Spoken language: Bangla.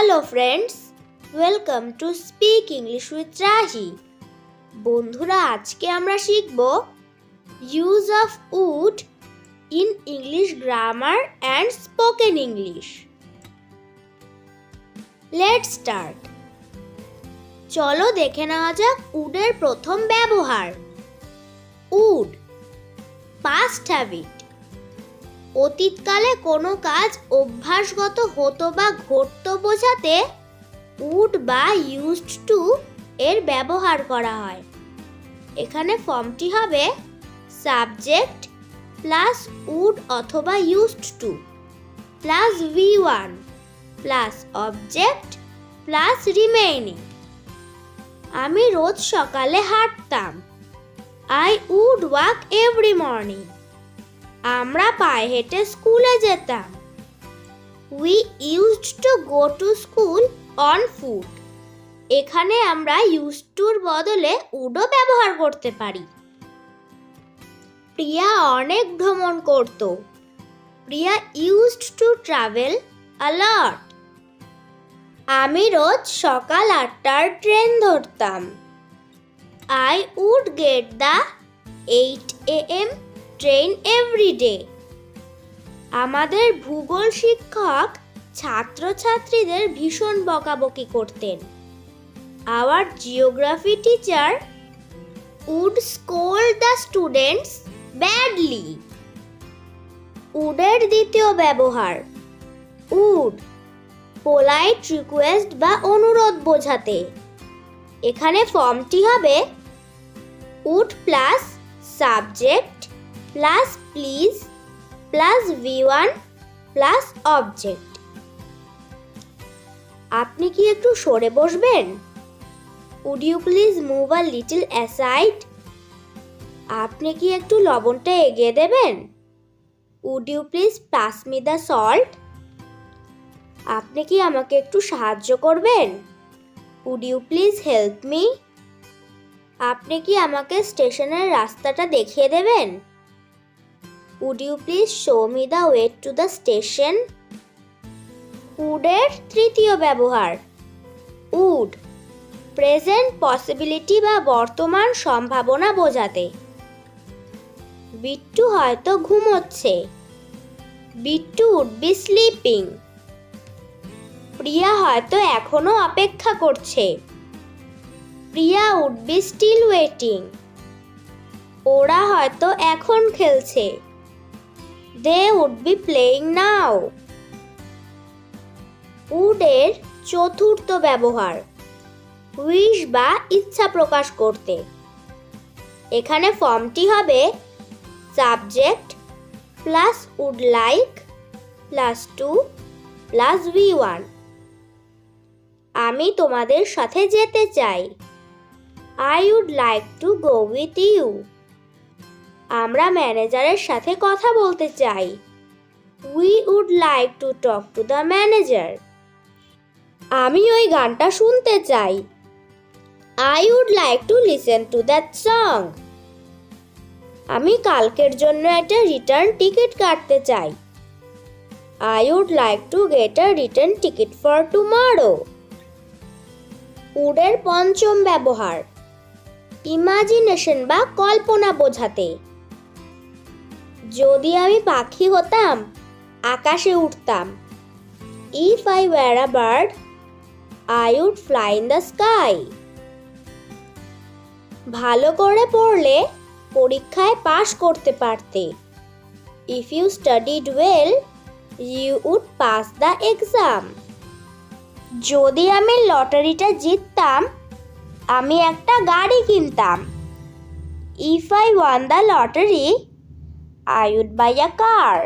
Hello friends, welcome to speak English with Rahi. বন্ধুরা, আজকে আমরা শিখব use of wood in English grammar and spoken English. Let's start. চলো দেখে নেওয়া যাক উডের প্রথম ব্যবহার। Would, past habit. অতীতকালে কোনো কাজ অভ্যাসগত হতো বা ঘটতো বোঝাতে উড বা ইউজড টু এর ব্যবহার করা হয়। এখানে ফর্মটি হবে সাবজেক্ট প্লাস উড অথবা used to plus V1 plus object plus remaining. আমি রোজ সকালে হাঁটতাম। I would walk every morning. আমরা পায়ে হেঁটে স্কুলে যেতাম। We used to go to school on foot. এখানে আমরা ইউজড টুর বদলে উডও ব্যবহার করতে পারি। প্রিয়া অনেক ভ্রমণ করত। Priya used to travel a lot. আমি রোজ সকাল 8টার ট্রেন ধরতাম। I would get the 8 AM train every day. আমাদের ভূগোল শিক্ষক ছাত্রছাত্রীদের ভীষণ বকাবকি করতেন। Our geography teacher would scold the students badly. উডের দ্বিতীয় ব্যবহার। উড, পোলাইট রিকোয়েস্ট বা অনুরোধ বোঝাতে। এখানে ফর্মটি হবে would plus subject plus please plus V1 plus object. আপনি কি একটু সরে বসবেন? Would you please move a little aside. আপনি কি একটু লবণটা এগিয়ে দেবেন? Would you please pass me the salt. আপনি কি আমাকে একটু সাহায্য করবেন? Would you please help me. আপনি কি আমাকে স্টেশনের রাস্তাটা দেখিয়ে দেবেন? Would you please show me the way to the station? উডের তৃতীয় ব্যবহার। উড, প্রেজেন্ট পসিবিলিটি বা বর্তমান সম্ভাবনা বোঝাতে। বিট্টু হয়তো ঘুমোচ্ছে। Bittu would be sleeping. Priya হয়তো এখনো অপেক্ষা করছে। Priya would be still waiting. ওরা হয়তো এখন খেলছে। They would be playing now. উডের চতুর্থ ব্যবহার। উইশ বা ইচ্ছা প্রকাশ করতে। এখানে ফর্মটি হবে subject plus would like plus to plus V1। আমি তোমাদের সাথে যেতে চাই। I would like to go with you. আমরা ম্যানেজারের সাথে কথা বলতে চাই। We would like to talk to the manager. আমি ওই গানটা শুনতে চাই। I would like to listen to that song. আমি কালকের জন্য একটা রিটার্ন টিকিট কাটতে চাই। I would like to get a return ticket for tomorrow. উডের পঞ্চম ব্যবহার। ইমাজিনেশন বা কল্পনা বোঝাতে। যদি আমি পাখি হতাম, আকাশে উঠতাম। If I were a bird, I would fly in the sky. ভালো করে পড়লে পরীক্ষায় পাশ করতে পারতে। If you studied well, you would pass the exam. যদি আমি লটারিটা জিততাম, আমি একটা গাড়ি কিনতাম। If I won the lottery, I would buy a car.